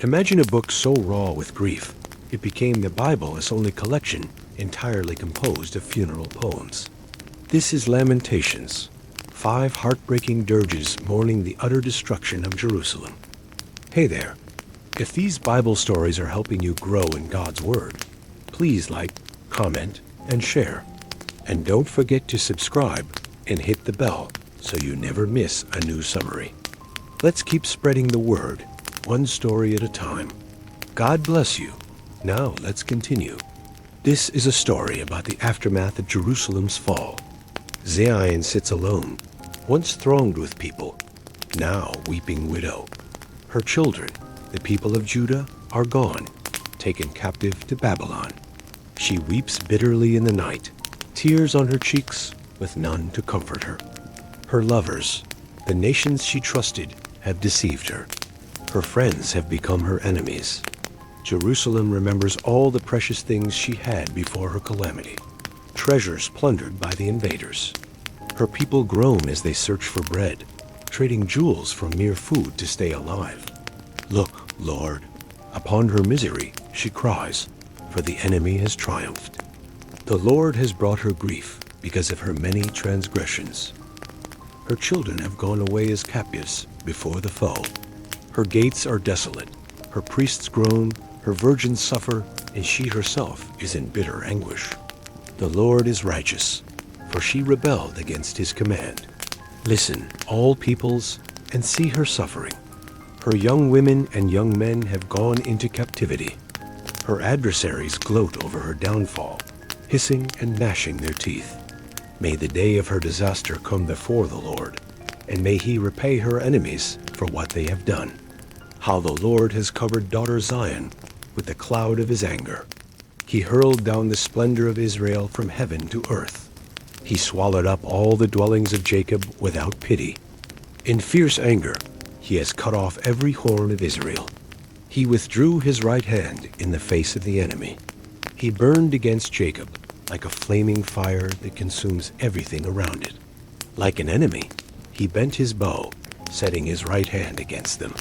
Imagine a book so raw with grief, it became the Bible its only collection entirely composed of funeral poems. This is Lamentations, 5 heartbreaking dirges mourning the utter destruction of Jerusalem. Hey there. If these Bible stories are helping you grow in God's Word, please like, comment, and share. And don't forget to subscribe and hit the bell so you never miss a new summary. Let's keep spreading the word, one story at a time. God bless you. Now let's continue. This is a story about the aftermath of Jerusalem's fall. Zion sits alone, once thronged with people, now weeping widow. Her children, the people of Judah, are gone, taken captive to Babylon. She weeps bitterly in the night, tears on her cheeks, with none to comfort her. Her lovers, the nations she trusted, have deceived her. Her friends have become her enemies. Jerusalem remembers all the precious things she had before her calamity, treasures plundered by the invaders. Her people groan as they search for bread, trading jewels for mere food to stay alive. Look, Lord, upon her misery she cries, for the enemy has triumphed. The Lord has brought her grief because of her many transgressions. Her children have gone away as captives before the foe. Her gates are desolate, her priests groan, her virgins suffer, and she herself is in bitter anguish. The Lord is righteous, for she rebelled against his command. Listen, all peoples, and see her suffering. Her young women and young men have gone into captivity. Her adversaries gloat over her downfall, hissing and gnashing their teeth. May the day of her disaster come before the Lord, and may he repay her enemies for what they have done. How the Lord has covered daughter Zion with the cloud of his anger. He hurled down the splendor of Israel from heaven to earth. He swallowed up all the dwellings of Jacob without pity. In fierce anger, he has cut off every horn of Israel. He withdrew his right hand in the face of the enemy. He burned against Jacob like a flaming fire that consumes everything around it. Like an enemy, he bent his bow, setting his right hand against them.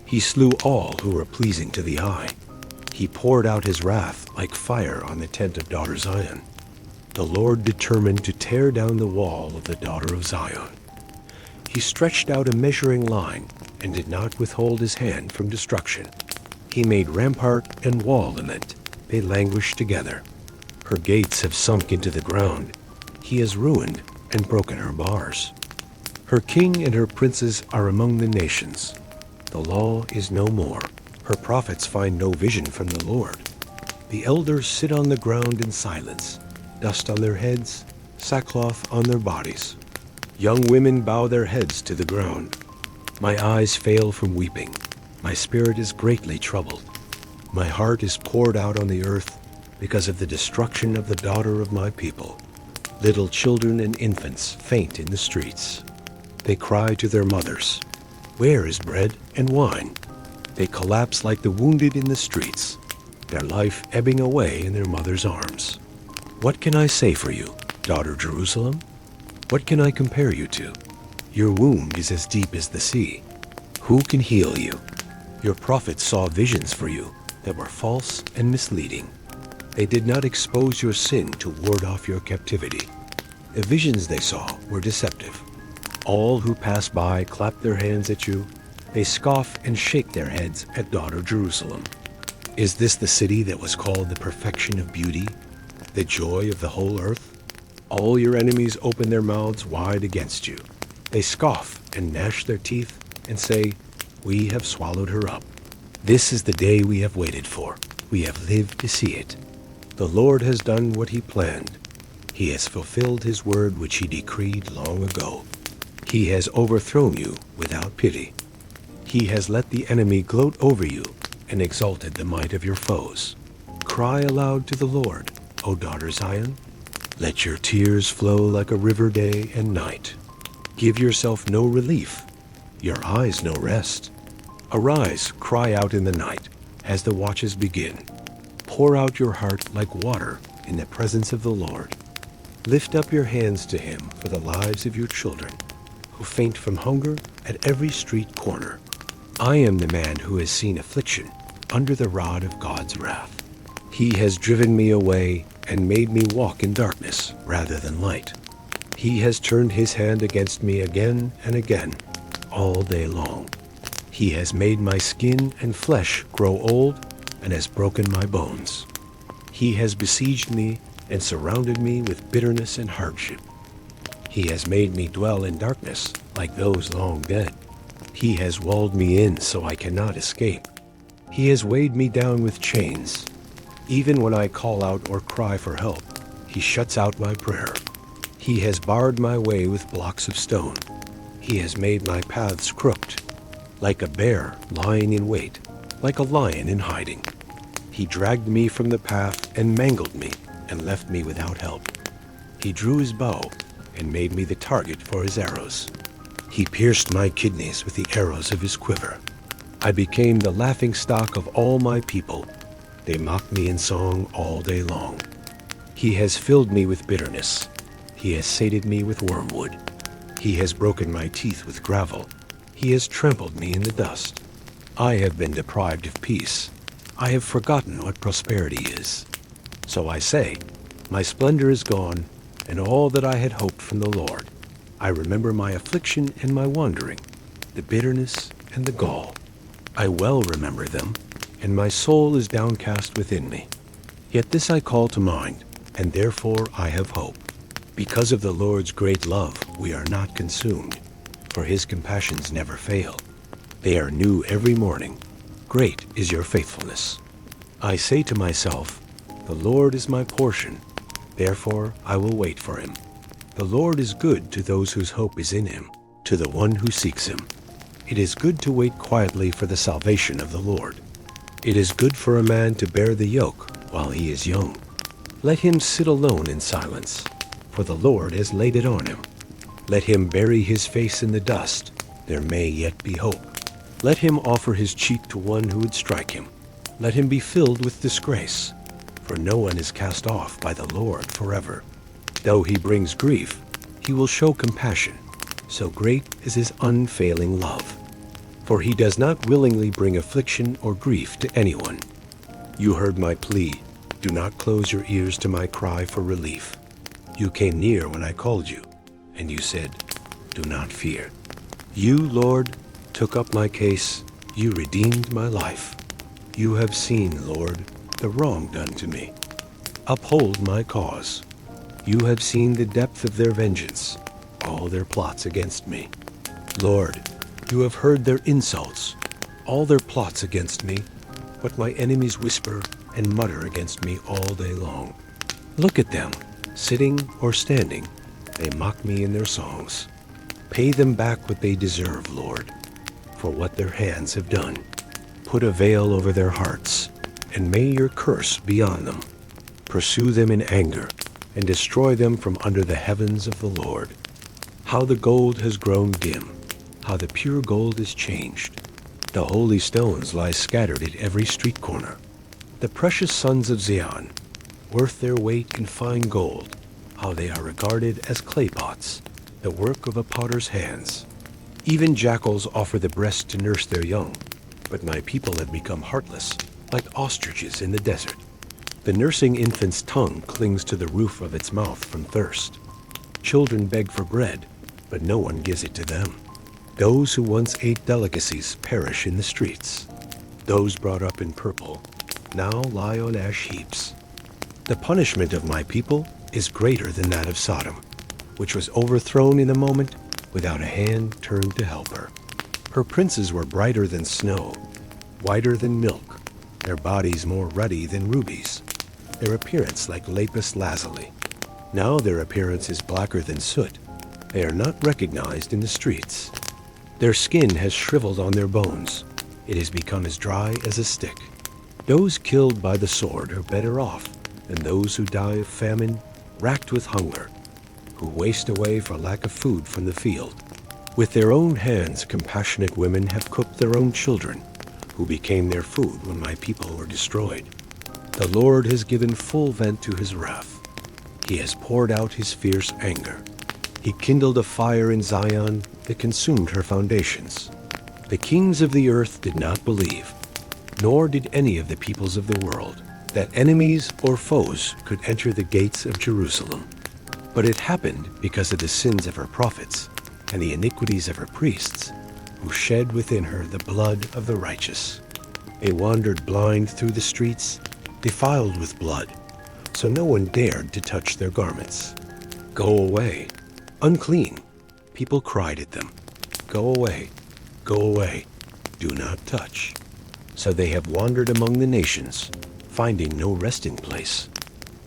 He slew all who were pleasing to the eye. He poured out his wrath like fire on the tent of daughter Zion. The Lord determined to tear down the wall of the daughter of Zion. He stretched out a measuring line and did not withhold his hand from destruction. He made rampart and wall in it. They languished together. Her gates have sunk into the ground. He has ruined and broken her bars. Her king and her princes are among the nations. The law is no more. Her prophets find no vision from the Lord. The elders sit on the ground in silence, dust on their heads, sackcloth on their bodies. Young women bow their heads to the ground. My eyes fail from weeping. My spirit is greatly troubled. My heart is poured out on the earth because of the destruction of the daughter of my people. Little children and infants faint in the streets. They cry to their mothers, "Where is bread and wine?" They collapse like the wounded in the streets, their life ebbing away in their mother's arms. What can I say for you, daughter Jerusalem? What can I compare you to? Your wound is as deep as the sea. Who can heal you? Your prophets saw visions for you that were false and misleading. They did not expose your sin to ward off your captivity. The visions they saw were deceptive. All who pass by clap their hands at you. They scoff and shake their heads at daughter Jerusalem. Is this the city that was called the perfection of beauty, the joy of the whole earth? All your enemies open their mouths wide against you. They scoff and gnash their teeth and say, "We have swallowed her up." This is the day we have waited for. We have lived to see it. The Lord has done what he planned. He has fulfilled his word which he decreed long ago. He has overthrown you without pity. He has let the enemy gloat over you and exalted the might of your foes. Cry aloud to the Lord, O daughter Zion. Let your tears flow like a river day and night. Give yourself no relief, your eyes no rest. Arise, cry out in the night, as the watches begin. Pour out your heart like water in the presence of the Lord. Lift up your hands to him for the lives of your children, who faint from hunger at every street corner. I am the man who has seen affliction under the rod of God's wrath. He has driven me away and made me walk in darkness rather than light. He has turned his hand against me again and again, all day long. He has made my skin and flesh grow old and has broken my bones. He has besieged me and surrounded me with bitterness and hardship. He has made me dwell in darkness like those long dead. He has walled me in so I cannot escape. He has weighed me down with chains. Even when I call out or cry for help, he shuts out my prayer. He has barred my way with blocks of stone. He has made my paths crooked, like a bear lying in wait, like a lion in hiding. He dragged me from the path and mangled me and left me without help. He drew his bow and made me the target for his arrows. He pierced my kidneys with the arrows of his quiver. I became the laughingstock of all my people. They mocked me in song all day long. He has filled me with bitterness. He has sated me with wormwood. He has broken my teeth with gravel. He has trampled me in the dust. I have been deprived of peace. I have forgotten what prosperity is. So I say, my splendor is gone, and all that I had hoped from the Lord. I remember my affliction and my wandering, the bitterness and the gall. I well remember them, and my soul is downcast within me. Yet this I call to mind, and therefore I have hope. Because of the Lord's great love, we are not consumed, for his compassions never fail. They are new every morning. Great is your faithfulness. I say to myself, the Lord is my portion, therefore I will wait for him. The Lord is good to those whose hope is in him, to the one who seeks him. It is good to wait quietly for the salvation of the Lord. It is good for a man to bear the yoke while he is young. Let him sit alone in silence, for the Lord has laid it on him. Let him bury his face in the dust, there may yet be hope. Let him offer his cheek to one who would strike him. Let him be filled with disgrace, for no one is cast off by the Lord forever. Though he brings grief, he will show compassion. So great is his unfailing love. For he does not willingly bring affliction or grief to anyone. You heard my plea. Do not close your ears to my cry for relief. You came near when I called you, and you said, do not fear. You, Lord, took up my case. You redeemed my life. You have seen, Lord, the wrong done to me. Uphold my cause. You have seen the depth of their vengeance, all their plots against me. Lord, you have heard their insults, all their plots against me, what my enemies whisper and mutter against me all day long. Look at them, sitting or standing, they mock me in their songs. Pay them back what they deserve, Lord, for what their hands have done. Put a veil over their hearts, and may your curse be on them. Pursue them in anger, and destroy them from under the heavens of the Lord. How the gold has grown dim, how the pure gold is changed. The holy stones lie scattered at every street corner. The precious sons of Zion, worth their weight in fine gold, how they are regarded as clay pots, the work of a potter's hands. Even jackals offer the breast to nurse their young, but my people have become heartless, like ostriches in the desert. The nursing infant's tongue clings to the roof of its mouth from thirst. Children beg for bread, but no one gives it to them. Those who once ate delicacies perish in the streets. Those brought up in purple now lie on ash heaps. The punishment of my people is greater than that of Sodom, which was overthrown in a moment without a hand turned to help her. Her princes were brighter than snow, whiter than milk, their bodies more ruddy than rubies, their appearance like lapis lazuli. Now their appearance is blacker than soot. They are not recognized in the streets. Their skin has shriveled on their bones. It has become as dry as a stick. Those killed by the sword are better off than those who die of famine, racked with hunger, who waste away for lack of food from the field. With their own hands, compassionate women have cooked their own children, who became their food when my people were destroyed. The Lord has given full vent to his wrath. He has poured out his fierce anger. He kindled a fire in Zion that consumed her foundations. The kings of the earth did not believe, nor did any of the peoples of the world, that enemies or foes could enter the gates of Jerusalem. But it happened because of the sins of her prophets and the iniquities of her priests, who shed within her the blood of the righteous. They wandered blind through the streets, defiled with blood, so no one dared to touch their garments. Go away, unclean. People cried at them, go away, do not touch. So they have wandered among the nations, finding no resting place.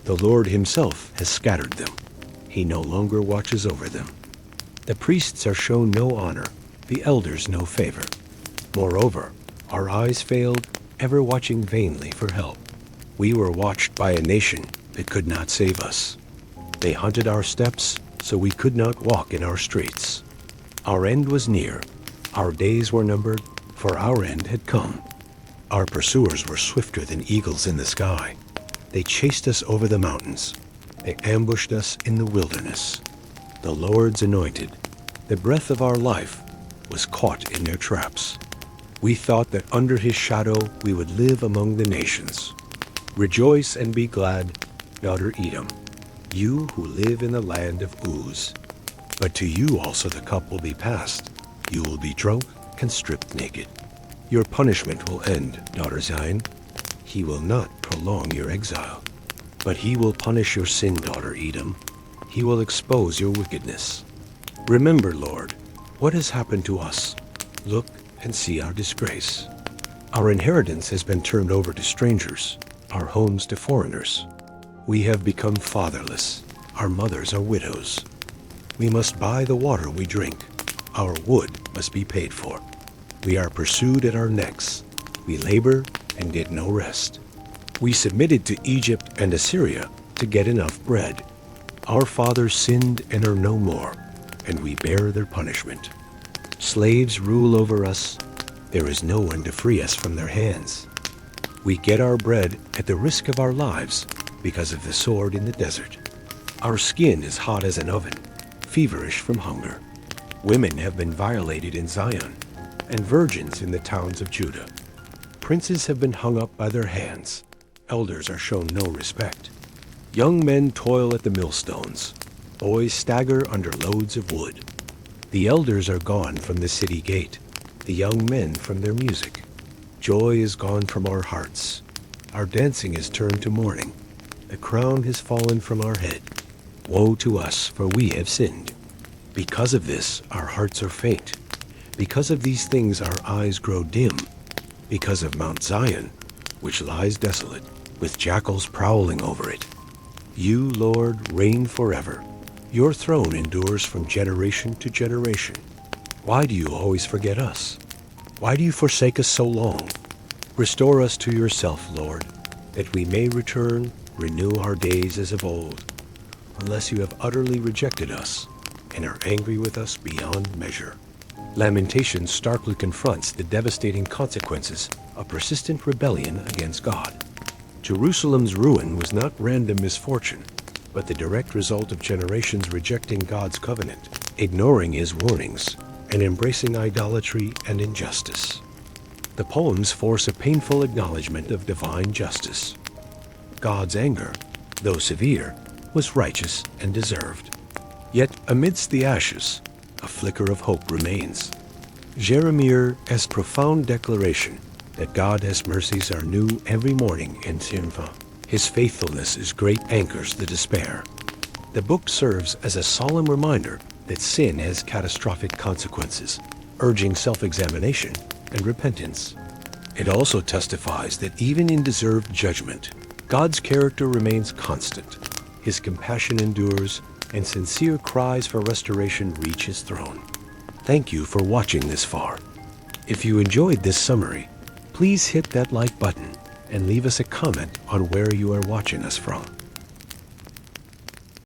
The Lord himself has scattered them. He no longer watches over them. The priests are shown no honor, the elders no favor. Moreover, our eyes failed, ever watching vainly for help. We were watched by a nation that could not save us. They hunted our steps, so we could not walk in our streets. Our end was near, our days were numbered, for our end had come. Our pursuers were swifter than eagles in the sky. They chased us over the mountains. They ambushed us in the wilderness. The Lord's anointed, the breath of our life, was caught in their traps. We thought that under his shadow we would live among the nations. Rejoice and be glad, daughter Edom, you who live in the land of Uz. But to you also the cup will be passed. You will be drunk and stripped naked. Your punishment will end, daughter Zion. He will not prolong your exile. But he will punish your sin, daughter Edom. He will expose your wickedness. Remember, Lord, what has happened to us. Look and see our disgrace. Our inheritance has been turned over to strangers, our homes to foreigners. We have become fatherless. Our mothers are widows. We must buy the water we drink. Our wood must be paid for. We are pursued at our necks. We labor and get no rest. We submitted to Egypt and Assyria to get enough bread. Our fathers sinned and are no more, and we bear their punishment. Slaves rule over us. There is no one to free us from their hands. We get our bread at the risk of our lives because of the sword in the desert. Our skin is hot as an oven, feverish from hunger. Women have been violated in Zion, and virgins in the towns of Judah. Princes have been hung up by their hands. Elders are shown no respect. Young men toil at the millstones. Boys stagger under loads of wood. The elders are gone from the city gate, the young men from their music. Joy is gone from our hearts. Our dancing is turned to mourning. The crown has fallen from our head. Woe to us, for we have sinned. Because of this, our hearts are faint. Because of these things, our eyes grow dim. Because of Mount Zion, which lies desolate, with jackals prowling over it. You, Lord, reign forever. Your throne endures from generation to generation. Why do you always forget us? Why do you forsake us so long? Restore us to yourself, Lord, that we may return, renew our days as of old, unless you have utterly rejected us and are angry with us beyond measure. Lamentations starkly confronts the devastating consequences of persistent rebellion against God. Jerusalem's ruin was not random misfortune, but the direct result of generations rejecting God's covenant, ignoring his warnings, and embracing idolatry and injustice. The poems force a painful acknowledgement of divine justice. God's anger, though severe, was righteous and deserved. Yet amidst the ashes, a flicker of hope remains. Jeremiah's profound declaration that God's mercies are new every morning in Sinfa. His faithfulness is great anchors the despair. The book serves as a solemn reminder that sin has catastrophic consequences, urging self-examination and repentance. It also testifies that even in deserved judgment, God's character remains constant. His compassion endures, and sincere cries for restoration reach his throne. Thank you for watching this far. If you enjoyed this summary, please hit that like button and leave us a comment on where you are watching us from.